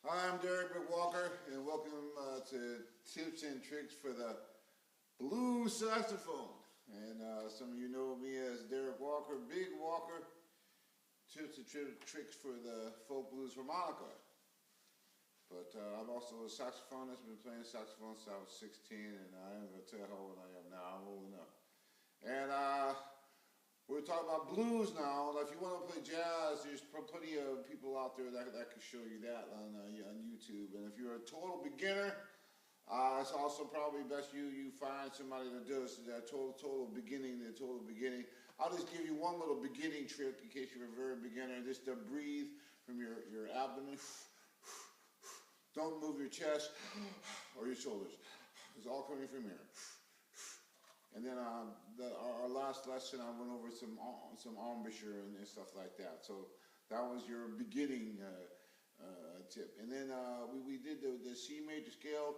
Hi, I'm Derrick Walker, and welcome to Tips and Tricks for the Blues Saxophone. And some of you know me as Derrick Walker, Big Walker. Tips and tricks for the folk blues harmonica. But I'm also a saxophonist. I've been playing saxophone since I was 16, and I ain't gonna tell how old I am now. I'm old enough. And we're talking about blues now. If you want to play jazz, there's plenty of people out there that can show you that on YouTube. And if you're a total beginner, it's also probably best you find somebody that does that total beginning. I'll just give you one little beginning trick in case you're a very beginner. Just to breathe from your abdomen. Don't move your chest or your shoulders. It's all coming from here. And then our last lesson, I went over some embouchure and stuff like that. So that was your beginning tip. And then we did the C major scale.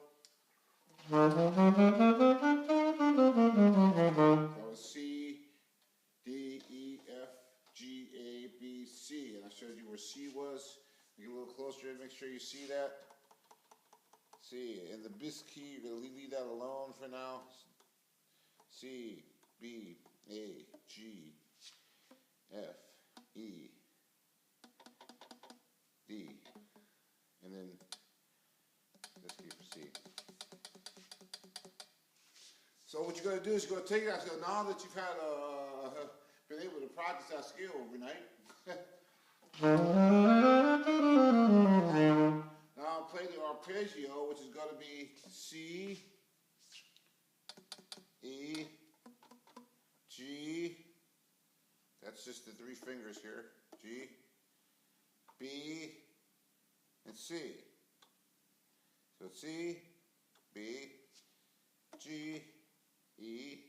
That was C, D, E, F, G, A, B, C. And I showed you where C was. Get a little closer and make sure you see that. C. And the bis key, you're going to leave that alone for now. C, B, A, G, F, E, D, and then let's keep C. So what you're going to do is you're going to take that skill, now that you've had been able to practice that skill overnight. Now play the arpeggio, which is going to be C, E, G, that's just the three fingers here, G, B, and C. So C, B, G, E,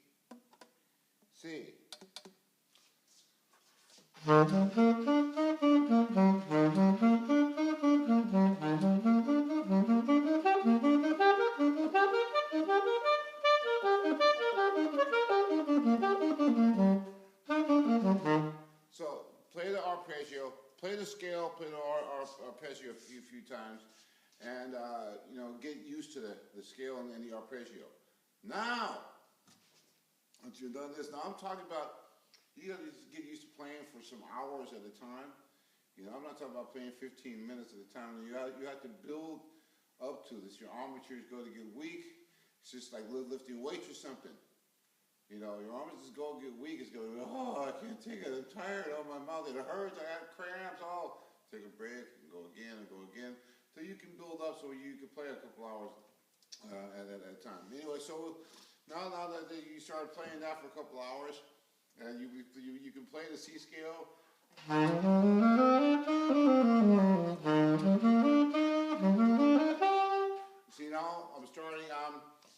C. So play the arpeggio, play the scale, play the arpeggio a few times, and get used to the scale and the arpeggio. Now, once you've done this, now I'm talking about you got to get used to playing for some hours at a time. I'm not talking about playing 15 minutes at a time. You have to build up to this. Your arm is going to get weak. It's just like lifting weights or something. Your arms just go get weak. It's going, oh, I can't take it. I'm tired. Oh, my mouth, it hurts. I have cramps. Oh, take a break and go again. So you can build up so you can play a couple hours at a time. Anyway, so now that you started playing that for a couple hours, and you can play the C scale. See, now I'm starting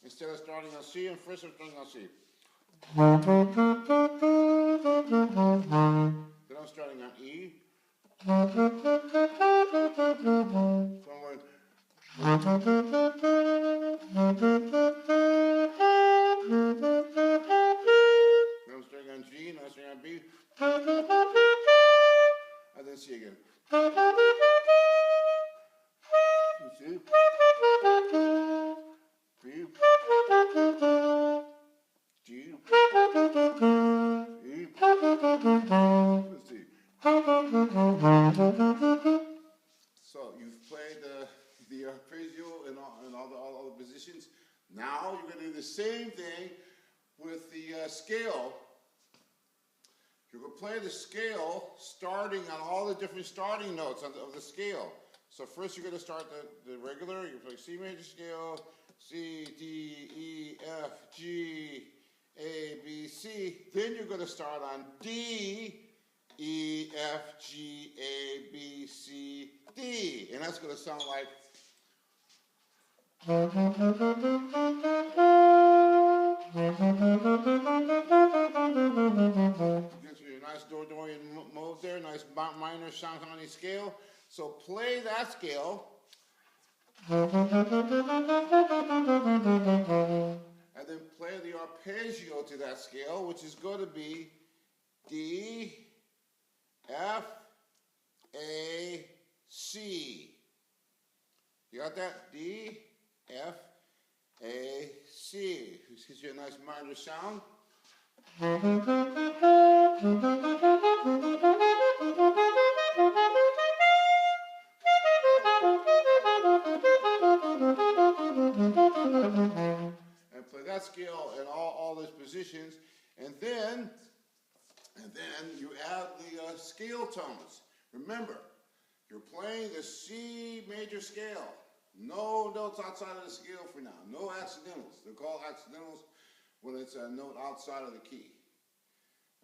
instead of starting on C, and first I'm starting on C. Then I'm starting on E. So I'm going. Then I'm starting on G, and I'm starting on B. And then C again. You see? B. G. E. Let's see. So you've played the arpeggio and all the positions. Now you're going to do the same thing with the scale. You're going to play the scale starting on all the different starting notes of the scale. So first you're going to start the regular. You play C major scale, C, D, E, F, G, A, B, C. Then you're going to start on D, E, F, G, A, B, C, D. And that's going to sound like. Gives you a nice Dorian mode there, nice minor sounding scale. So play that scale. And then play the arpeggio to that scale, which is going to be D, F, A, C. You got that? D, F, A, C. This gives you a nice minor sound. And play that scale in all those positions. And then you add the scale tones. Remember, you're playing the C major scale. No notes outside of the scale for now. No accidentals. They're called accidentals when it's a note outside of the key.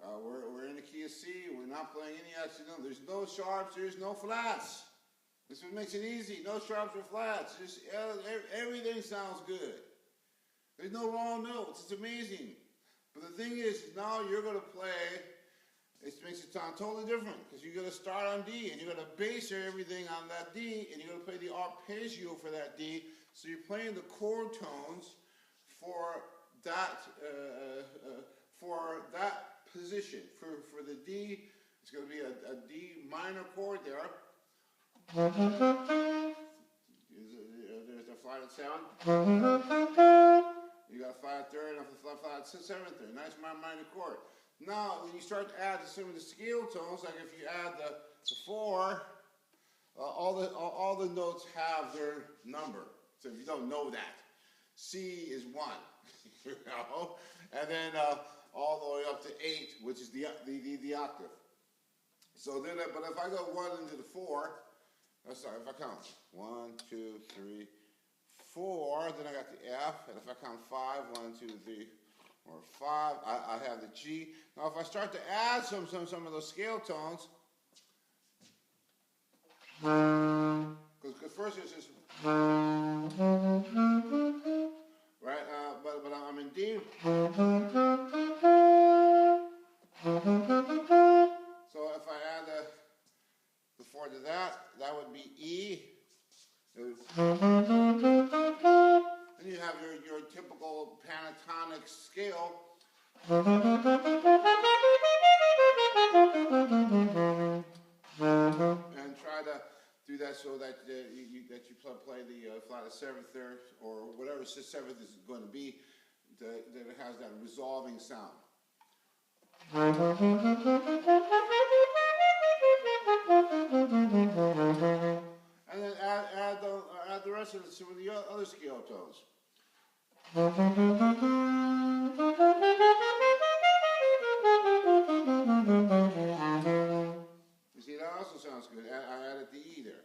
We're in the key of C. We're not playing any accidentals. There's no sharps. There's no flats. This is what makes it easy. No sharps or flats. Just everything sounds good. There's no wrong notes. It's amazing. But the thing is, now you're going to play. It makes it sound totally different because you're going to start on D and you're going to base everything on that D and you're going to play the arpeggio for that D. So you're playing the chord tones for that position. For the D, it's going to be a D minor chord there. There's a flat sound. You got a flat third and a flat seventh there. Nice minor chord. Now, when you start to add some of the scale tones, like if you add the 4, all the notes have their number. So if you don't know that, C is 1, you know, and then all the way up to 8, which is the octave. So then, but if I go 1 into the 4, sorry, if I count 1, 2, 3, 4, then I got the F, and if I count 5, 1, 2, 3, or 5, I have the G. Now, if I start to add some of those scale tones, because first it's just right, but I'm in D. So if I add the 4 to that would be E. Then you have your typical pentatonic scale. And try to do that so that you play the flat 7th there, or whatever 7th is going to be, that it has that resolving sound. And then add the rest of some of the other scale tones. You see, that also sounds good. I added the E there.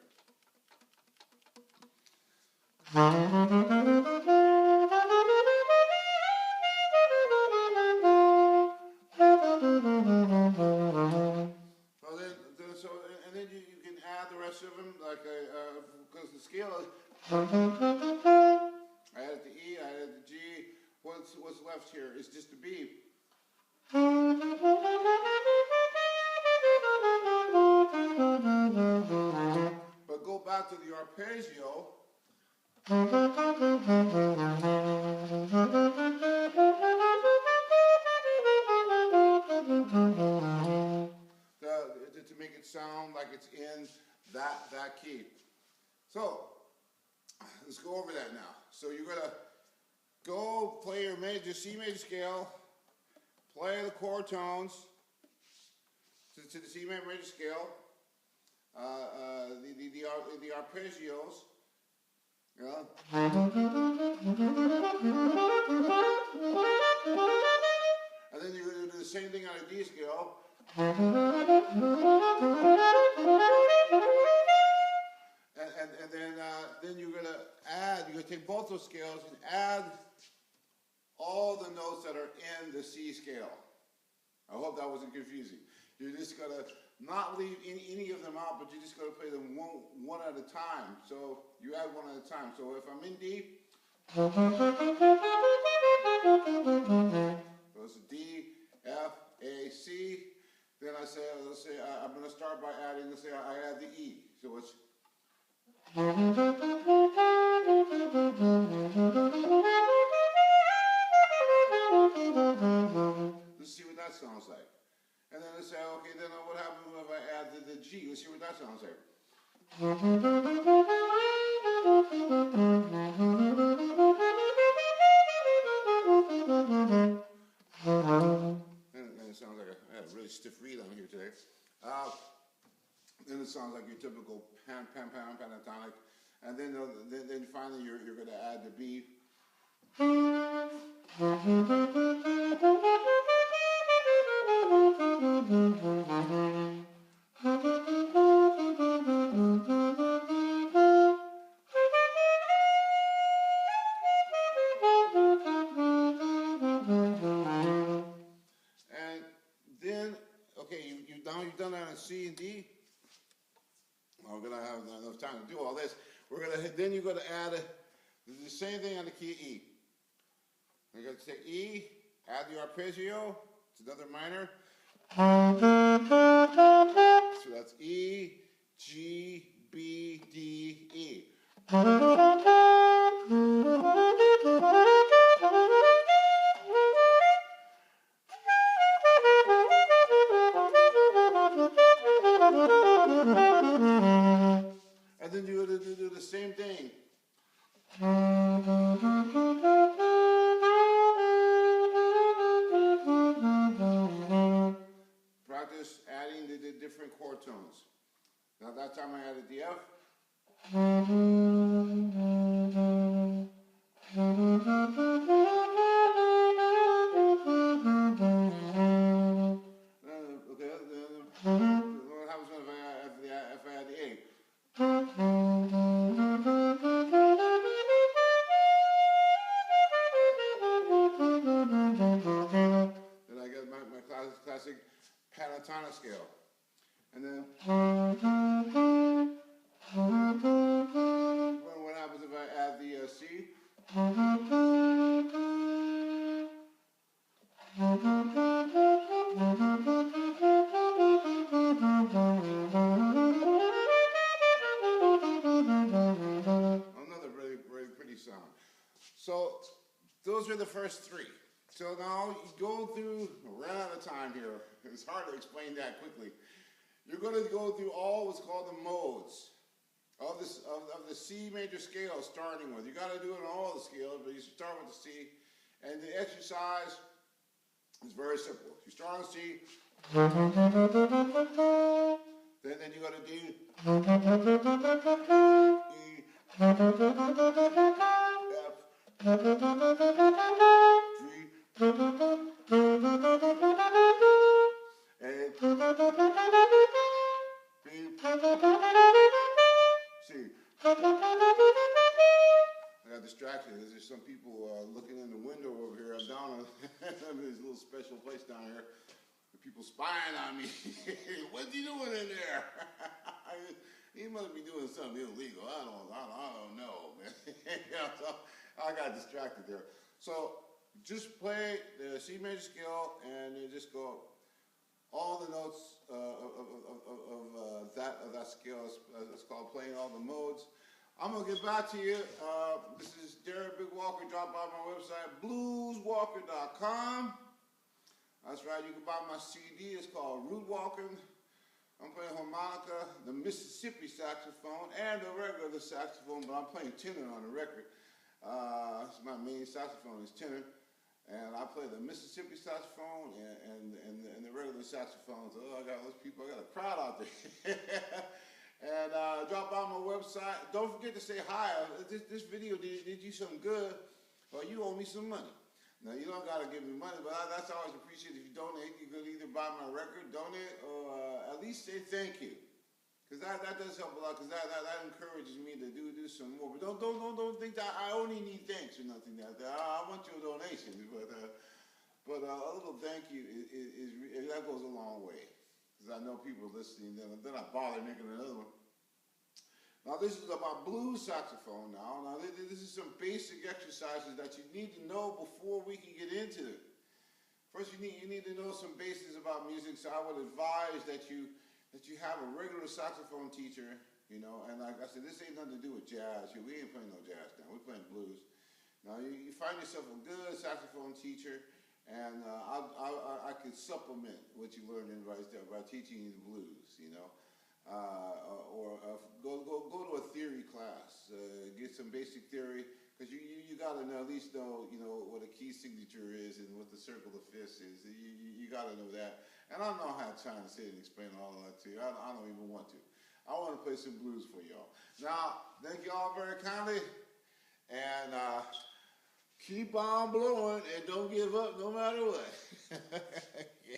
And then you can add the rest of them, like because the scale is. I added the E, I added the G. What's left here is just the B. But go back to the arpeggio. To make it sound like it's in that key. So let's go over that now. So you're gonna go play your C major scale, play the chord tones to the C major scale, the arpeggios. Yeah. And then you're going to do the same thing on a D scale. And then you're going to take both those scales and add all the notes that are in the C scale. I hope that wasn't confusing. You're just going to not leave any of them out, but you're just going to play them one at a time. So you add one at a time. So if I'm in D, goes to D, F, A, C. Then let's say I'm going to start by adding, let's say I add the E. So it's let's see what that sounds like. And then let's say, okay, then what happens if I add the G? Let's see what that sounds like. then it sounds like your typical pentatonic, and then finally you're going to add the B. And then, okay, now you've done that in C and D. Well, we're gonna have enough time to do all this. Then you're gonna add the same thing on the key E. You're gonna take E, add the arpeggio. It's another minor. So that's E, G, B, D, E. And then you're going to do the same thing. Practice adding the different chord tones. Now that time I added the F. What happens if I add the A? Then I get my classic pentatonic scale. And then what happens if I add the C? Another very, very pretty sound. So those are the first three. So now you go through, we're running out of time here. It's hard to explain that quickly. You're going to go through all what's called the modes of the C major scale starting with. You got to do it on all the scales, but you start with the C. And the exercise is very simple. You start on C, then you go to D, E, I got distracted. There's some people looking in the window over here. I'm down in this little special place down here. People spying on me. What's he doing in there? He must be doing something illegal. I don't know, man. So I got distracted there. So just play the C major scale and you just go all the notes of that scale. It's called playing all the modes. I'm going to get back to you. This is Derrick Big Walker. Drop by my website, blueswalker.com. That's right, you can buy my CD. It's called Root Walking. I'm playing harmonica, the Mississippi saxophone, and the regular saxophone, but I'm playing tenor on the record. It's my main saxophone is tenor. And I play the Mississippi saxophone and the regular saxophones. Oh, I got those people, I got a crowd out there. And drop by my website. Don't forget to say hi. This video did you some good, or you owe me some money. Now, you don't got to give me money, but that's always appreciated if you donate. You could either buy my record, donate, or at least say thank you. Because that does help a lot, because that encourages me to do some more. But don't think that I only need thanks or nothing like that. I want your donation, but a little thank you that goes a long way. Because I know people are listening, then I bother making another one. Now this is about blues saxophone now. Now this is some basic exercises that you need to know before we can get into it. First you need to know some basics about music, so I would advise that you have a regular saxophone teacher, you know, and like I said, this ain't nothing to do with jazz. We ain't playing no jazz now, we're playing blues. Now you find yourself a good saxophone teacher, and I can supplement what you learned in by teaching you the blues, you know. Go to a theory class, get some basic theory, because you got to at least know, you know, what a key signature is and what the circle of fifths is. You got to know that. And I don't know how to try to sit and explain all of that to you. I don't even want to. I want to play some blues for y'all. Now, thank y'all very kindly, and keep on blowing and don't give up no matter what. Yeah.